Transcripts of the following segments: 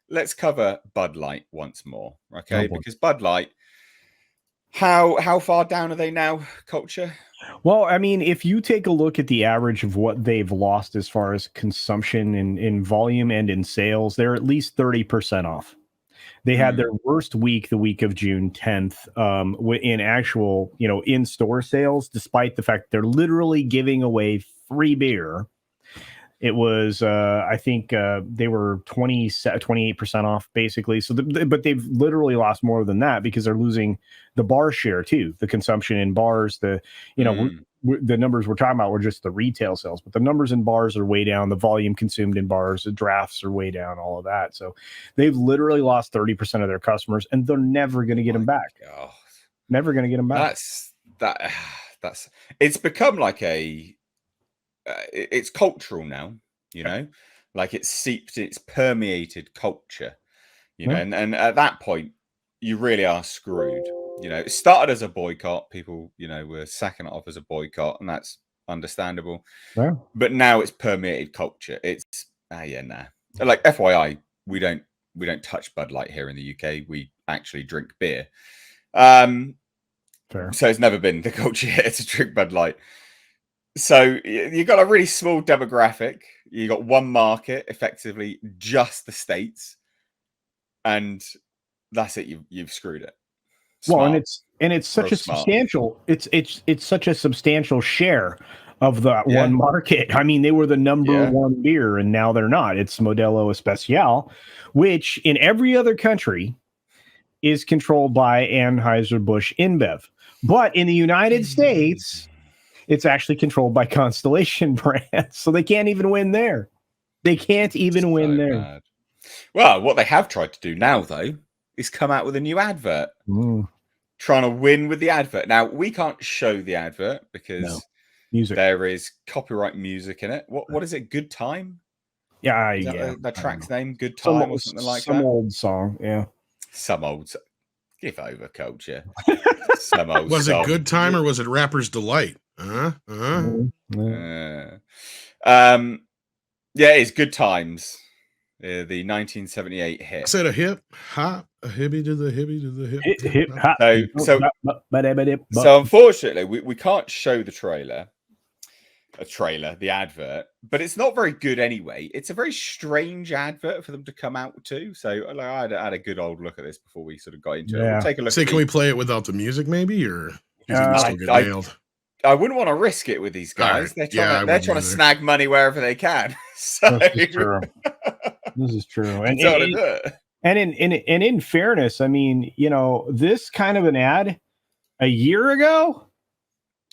let's cover Bud Light once more, okay? Oh, boy. Because Bud Light, how far down are they now, culture? Well, I mean, if you take a look at the average of what they've lost as far as consumption in volume and in sales, they're at least 30% off. They had their worst week, the week of June 10th, in actual, in-store sales, despite the fact they're literally giving away free beer. It was, I think they were 28% off, basically. So, but they've literally lost more than that because they're losing the bar share too. The consumption in bars, the numbers we're talking about were just the retail sales, but the numbers in bars are way down. The volume consumed in bars, the drafts are way down. All of that. So, they've literally lost 30% of their customers, and they're never going to get them back. God. Never going to get them back. That's it's become like it's cultural now, like it's seeped, it's permeated culture, and at that point you really are screwed. It started as a boycott. People, were sacking it off as a boycott, and that's understandable. Yeah. But now it's permeated culture. It's like FYI, we don't touch Bud Light here in the UK. We actually drink beer. Fair. So it's never been the culture here to drink Bud Light. So you've got a really small demographic. You got one market, effectively just the States, and that's it. You've screwed it. Smart. Well, and it's such a substantial. It's such a substantial share of that one market. I mean, they were the number one beer, and now they're not. It's Modelo Especial, which in every other country is controlled by Anheuser-Busch InBev, but in the United States, it's actually controlled by Constellation Brands, so they can't even win there. They can't even win there. Bad. Well, what they have tried to do now, though, is come out with a new advert, trying to win with the advert. Now, we can't show the advert because there is copyright music in it. What is it? Good Time? Yeah, that track's name, Good Time, or something like that. Some old song, yeah. Some old. Give over, culture. Some old. Was song. it Good Time or was it Rapper's Delight? Yeah, it's Good Times. The 1978 hit. I said a hip hop, a hippie to the hippie to the hip. Hip hop. So unfortunately, we can't show the the advert, but it's not very good anyway. It's a very strange advert for them to come out to. So I had a good old look at this before we sort of got into it. We'll take a look. Can we play it without the music, maybe, or still get nailed? I wouldn't want to risk it with these guys. Right. They're trying to snag money wherever they can. So this is true. This is true. And in fairness, I mean, this kind of an ad a year ago,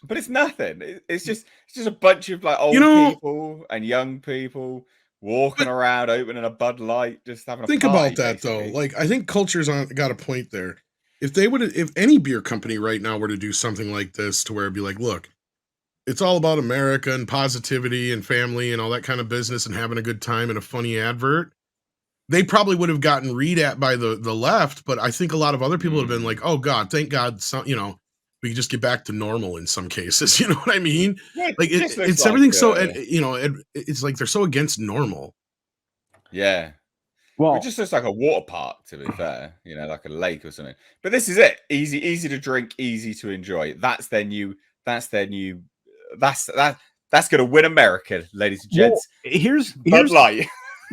but it's nothing. It's just a bunch of like old people and young people walking around, opening a Bud Light, just having a think party, about that basically. Though. Like, I think culture's got a point there. If any beer company right now were to do something like this, to where it'd be like, look, it's all about America and positivity and family and all that kind of business and having a good time and a funny advert, they probably would have gotten read at by the left. But I think a lot of other people have been like, oh God, thank God, we can just get back to normal in some cases. You know what I mean? Yeah, like it's everything. So it's like they're so against normal. Yeah. Well, it just looks like a water park, to be fair. Like a lake or something. But this is it. Easy to drink, easy to enjoy. That's their new. That's going to win America, ladies and gents. Well, here's Bud Light.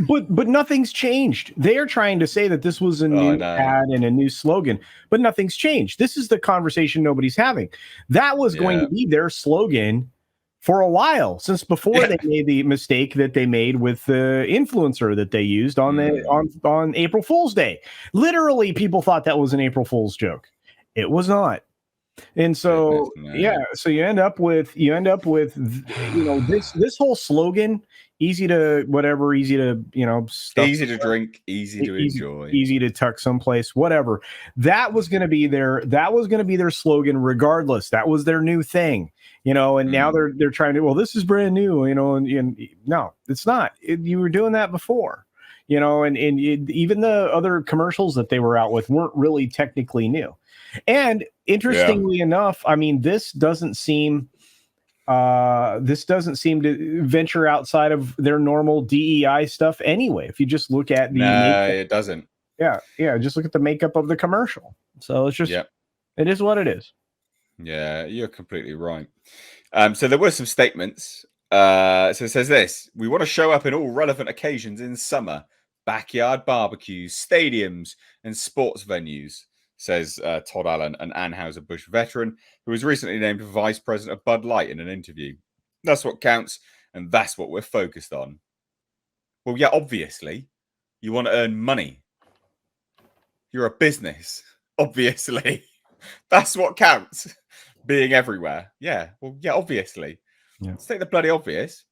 But nothing's changed. They are trying to say that this was a new ad and a new slogan, but nothing's changed. This is the conversation nobody's having. That was going to be their slogan for a while, since before they made the mistake that they made with the influencer that they used on on April Fool's Day. Literally, people thought that was an April Fool's joke. It was not. And so so you end up with this whole slogan, easy to whatever, easy to easy to drink, easy to enjoy, easy to tuck someplace, whatever. That was going to be their slogan regardless. That was their new thing, and now they're trying to, well, this is brand new, and no, it's not. You were doing that before, and even the other commercials that they were out with weren't really technically new. And interestingly enough, I mean, this doesn't seem This doesn't seem to venture outside of their normal DEI stuff anyway. If you just look at the no, it doesn't. Yeah, just look at the makeup of the commercial. So it's just, it is what it is. Yeah, you're completely right. So there were some statements. So it says this: we want to show up in all relevant occasions in summer, backyard barbecues, stadiums, and sports venues, says Todd Allen, an Anheuser-Busch veteran who was recently named vice president of Bud Light in an interview. That's what counts, and that's what we're focused on. Well, yeah, obviously, you want to earn money. You're a business, obviously. That's what counts. Being everywhere. Yeah, well, yeah, obviously. Yeah. Let's take the bloody obvious.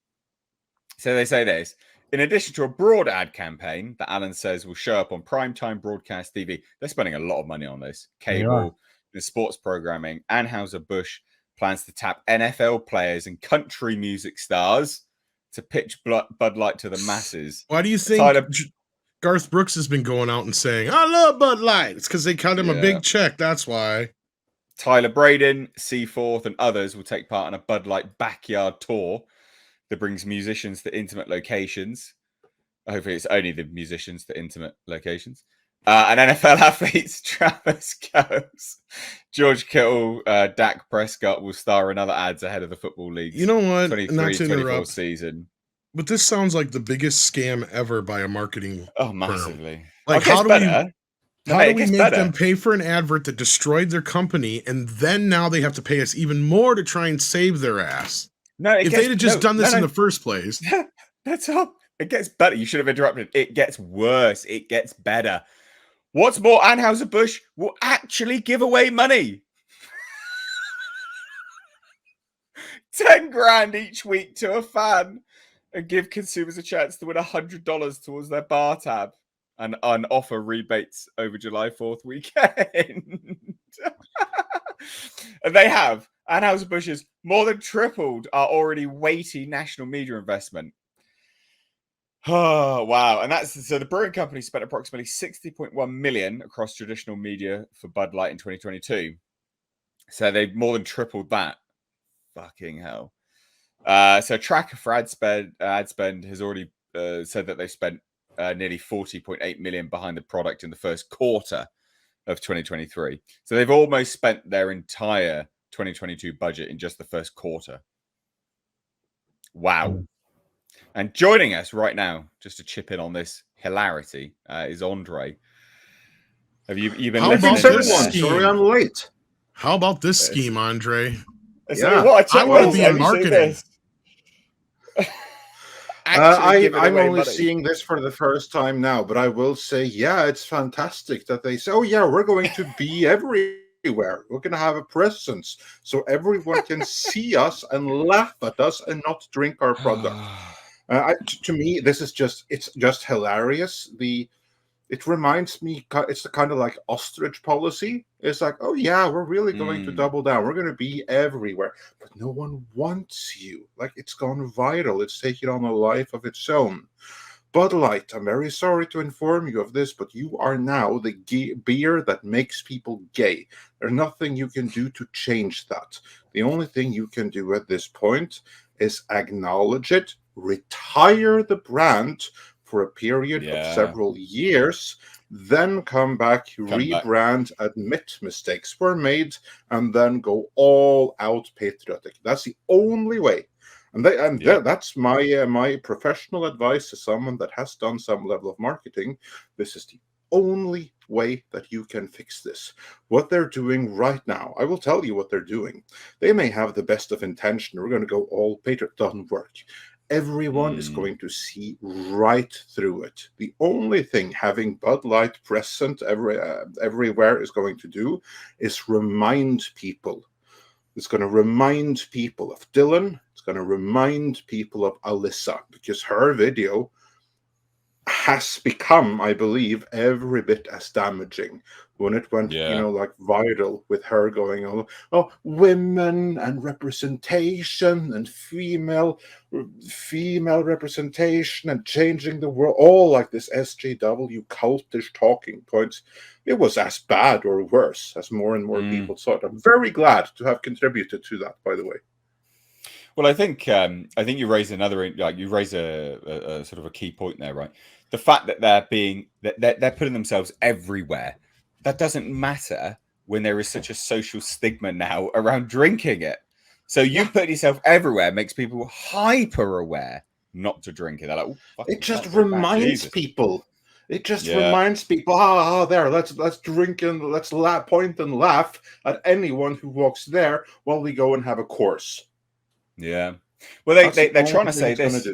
So they say this. In addition to a broad ad campaign that Allen says will show up on primetime broadcast TV, they're spending a lot of money on this. Cable, the sports programming. Anheuser-Busch plans to tap NFL players and country music stars to pitch Bud Light to the masses. Why do you think Garth Brooks has been going out and saying, I love Bud Light? It's because they cut him a big check. That's why. Tyler Braden, Seaforth, and others will take part in a Bud Light backyard tour that brings musicians to intimate locations. Hopefully, it's only the musicians to intimate locations. And NFL athletes, Travis Kelce, George Kittle, Dak Prescott will star in other ads ahead of the Football League's 23-24 season. But this sounds like the biggest scam ever by a marketing massively. firm. Like, how do we make them pay for an advert that destroyed their company, and then now they have to pay us even more to try and save their ass? No, if they'd have just done this in the first place. That's all. It gets better. You should have interrupted. It gets worse. It gets better. What's more, Anheuser-Busch will actually give away money. 10 grand each week to a fan and give consumers a chance to win $100 towards their bar tab and offer rebates over July 4th weekend. And they have. Anheuser-Busch has more than tripled our already weighty national media investment. Oh, wow. And so the brewing company spent approximately $60.1 million across traditional media for Bud Light in 2022. So they've more than tripled that. Fucking hell. So Tracker for ad spend has already said that they spent nearly $40.8 million behind the product in the first quarter of 2023. So they've almost spent their entire 2022 budget in just the first quarter. Wow. And joining us right now, just to chip in on this hilarity, is Andre. Have you been listening to this? Sorry, I'm late. How about this scheme, Andre? I want to be in marketing. I'm only seeing this for the first time now, but I will say, yeah, it's fantastic that they say, oh, yeah, we're going to be everywhere. We're going to have a presence so everyone can see us and laugh at us and not drink our product. To me, it's just hilarious. It reminds me, it's the kind of like ostrich policy. It's like, oh yeah, we're really going to double down. We're going to be everywhere, but no one wants you. Like, it's gone viral. It's taken on a life of its own. Bud Light, I'm very sorry to inform you of this, but you are now the beer that makes people gay. There's nothing you can do to change that. The only thing you can do at this point is acknowledge it, retire the brand for a period of several years, then come back, rebrand, admit mistakes were made, and then go all out patriotic. That's the only way. That's my professional advice to someone that has done some level of marketing. This is the only way that you can fix this. What they're doing right now, I will tell you what they're doing. They may have the best of intention. We're going to go all patriot. Doesn't work. Everyone is going to see right through it. The only thing having Bud Light present everywhere is going to do is remind people. It's going to remind people of Dylan. It's going to remind people of Alyssa, because her video has become, I believe, every bit as damaging when it went, like viral with her going, oh, women and representation and female representation and changing the world, all like this SJW cultish talking points. It was as bad or worse as more and more people saw it. I'm very glad to have contributed to that, by the way. Well, I think you raise a sort of a key point there, right? The fact that they're putting themselves everywhere, that doesn't matter when there is such a social stigma now around drinking it. So you put yourself everywhere makes people hyper aware not to drink it. They're like, it just reminds people. It just reminds people, there, let's drink and let's point and laugh at anyone who walks there while we go and have a course. Yeah. Well, they're trying to say this.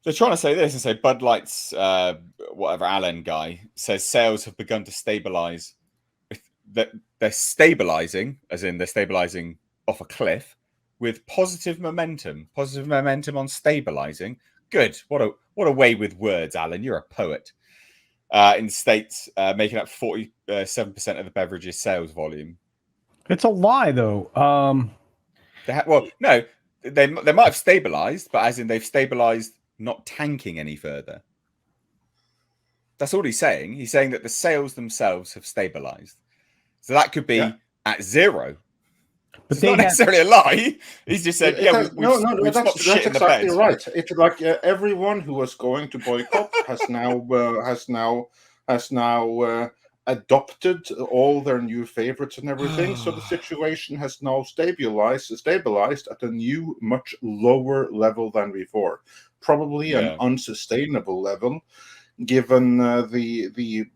They're trying to say this and say Bud Light's whatever Allen guy says sales have begun to stabilize. That they're stabilizing, as in they're stabilizing off a cliff with positive momentum on stabilizing. Good. What a way with words, Alan. You're a poet. In states making up 47% of the beverages sales volume. It's a lie, though. No, they might have stabilized, but as in they've stabilized, not tanking any further. That's all he's saying. He's saying that the sales themselves have stabilized. So that could be at zero. But it's not necessarily a lie. He's just said, we've stopped shit in the bed. That's exactly right. It's like everyone who was going to boycott has now adopted all their new favorites and everything. So the situation has now stabilized at a new, much lower level than before. Probably an unsustainable level, given the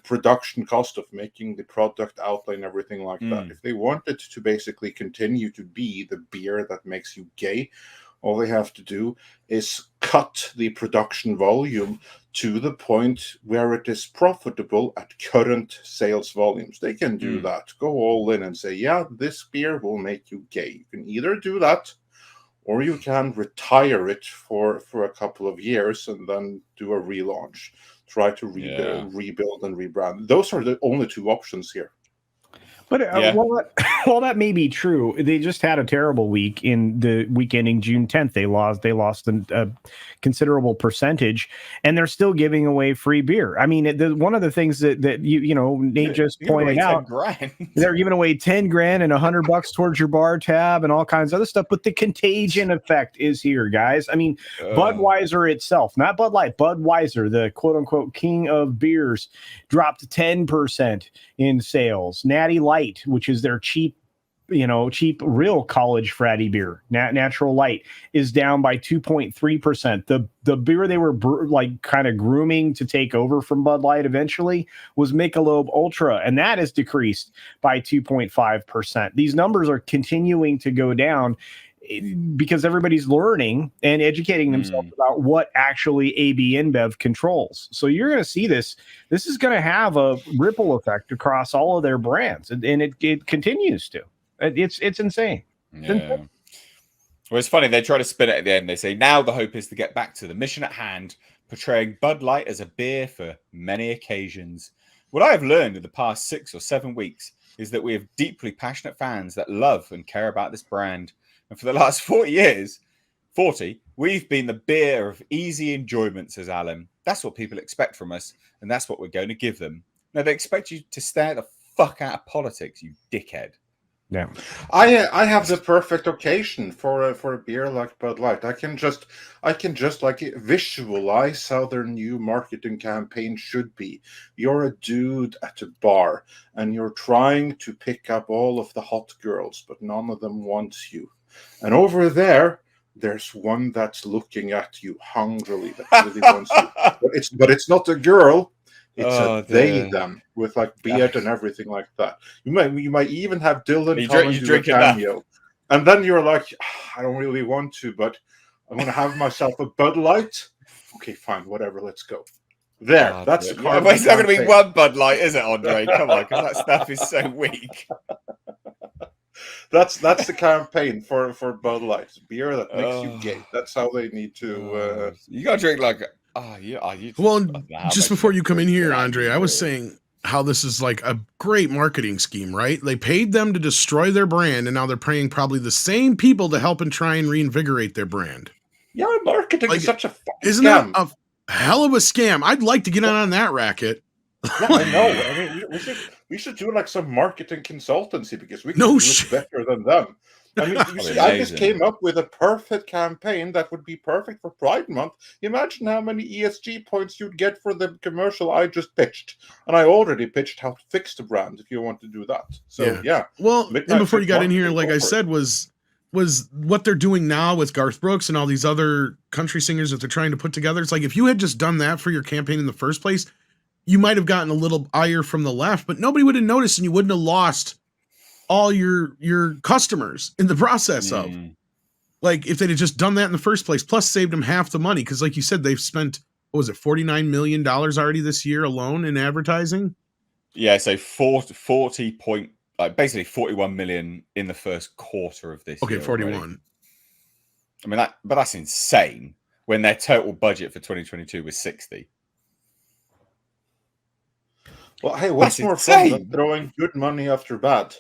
production cost of making the product outlay and everything like that. If they wanted to basically continue to be the beer that makes you gay, all they have to do is cut the production volume to the point where it is profitable at current sales volumes. They can do that. Go all in and say, this beer will make you gay. You can either do that, or you can retire it for a couple of years and then do a relaunch. Try to rebuild and rebrand. Those are the only two options here. But while that may be true, they just had a terrible week in the week ending June 10th. They lost a considerable percentage, and they're still giving away free beer. I mean, one of the things that Nate just pointed out, they're giving away $10,000 and $100 towards your bar tab and all kinds of other stuff. But the contagion effect is here, guys. I mean, Budweiser itself, not Bud Light, Budweiser, the quote unquote king of beers, dropped 10% in sales. Natty Light, which is their cheap real college fratty beer, Natural Light, is down by 2.3%. The beer they were kind of grooming to take over from Bud Light eventually was Michelob Ultra, and that has decreased by 2.5%. These numbers are continuing to go down because everybody's learning and educating themselves about what actually AB InBev controls. So you're going to see this. This is going to have a ripple effect across all of their brands, and it continues to. It's insane. Well, it's funny. They try to spin it at the end. They say, now the hope is to get back to the mission at hand, portraying Bud Light as a beer for many occasions. What I have learned in the past 6 or 7 weeks is that we have deeply passionate fans that love and care about this brand. And for the last 40, we've been the beer of easy enjoyment, says Alan. That's what people expect from us, and that's what we're going to give them. Now, they expect you to stare the fuck out of politics, you dickhead. Yeah, I have the perfect occasion for a beer like Bud Light. I can just like visualize how their new marketing campaign should be. You're a dude at a bar, and you're trying to pick up all of the hot girls, but none of them wants you. And over there's one that's looking at you hungrily, that really wants you. But it's not a girl. It's they, them, with like beard and everything like that. You might even have Dylan Collins do a cameo. And then you're like, I don't really want to, but I'm going to have myself a Bud Light. Okay, fine, whatever, let's go. That's the but it's not going to be one Bud Light, is it, Andre? Come on, because that stuff is so weak. That's the campaign for Bud Light. Beer that makes you gay. That's how they need to... You got to drink like... just before you come in here, Andre, I was saying how this is like a great marketing scheme, right? They paid them to destroy their brand, and now they're paying probably the same people to help and try and reinvigorate their brand. Yeah, marketing is such a fucking isn't scam. That a hell of a scam? I'd like to get on that racket. Yeah, I know. I mean, we should do like some marketing consultancy because we can do it better than them. I mean, you see, I just came up with a perfect campaign that would be perfect for Pride Month. Imagine how many ESG points you'd get for the commercial I just pitched. And I already pitched how to fix the brand if you want to do that. So, yeah. Well, and before you got in here, like I said, was what they're doing now with Garth Brooks and all these other country singers that they're trying to put together. It's like, if you had just done that for your campaign in the first place, you might have gotten a little ire from the left, but nobody would have noticed and you wouldn't have lost all your customers in the process of, like, if they'd have just done that in the first place, plus saved them half the money. Cause like you said, they've spent, what was it, $49 million already this year alone in advertising. Yeah. So basically 41 million in the first quarter of this year. Okay. 41. Already. I mean, but that's insane when their total budget for 2022 was 60. Well, hey, what's more fun than throwing good money after bad?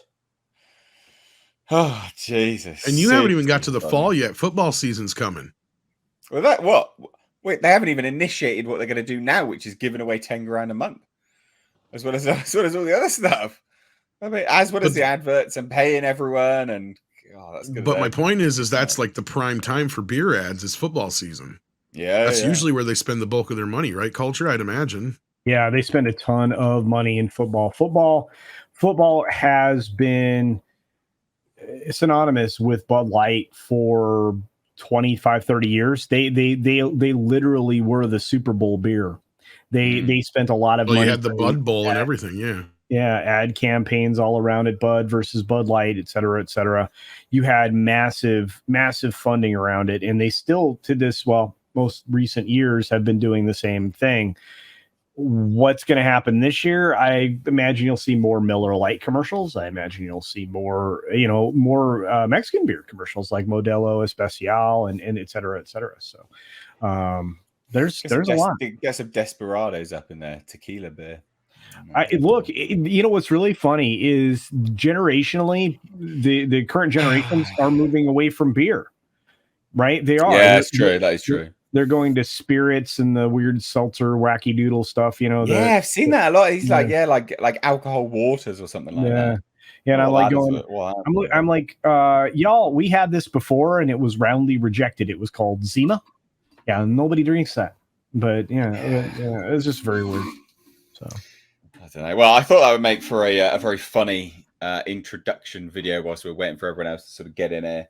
Oh, Jesus. And you haven't even got to the fall yet. Football season's coming. Well, wait, they haven't even initiated what they're going to do now, which is giving away 10 grand a month, as well as all the other stuff. I mean, as well as the adverts and paying everyone, and that's good. But my point is that's like the prime time for beer ads is football season. Yeah, that's usually where they spend the bulk of their money, right? Culture, I'd imagine. Yeah, they spend a ton of money in football. Football has been synonymous with Bud Light for 25, 30 years. They literally were the Super Bowl beer. They spent a lot of money. You had the Bud Bowl and everything, yeah. Yeah, ad campaigns all around it, Bud versus Bud Light, et cetera, et cetera. You had massive funding around it, and they still, to this, most recent years, have been doing the same thing. What's going to happen this year? I imagine you'll see more Miller Lite commercials. I imagine you'll see more Mexican beer commercials like Modelo Especial and et cetera, et cetera. So there's a lot. Get some Desperados up in there, tequila beer. What's really funny is generationally, the current generations are moving away from beer, right? They are. Yeah, that's true. That is true. They're going to spirits and the weird seltzer, wacky doodle stuff. Yeah, I've seen that a lot. He's like alcohol waters or something like that. Yeah, and I'm like y'all, we had this before and it was roundly rejected. It was called Zima. Yeah, nobody drinks that. But it's just very weird. So I don't know. Well, I thought that would make for a very funny introduction video whilst we're waiting for everyone else to sort of get in here.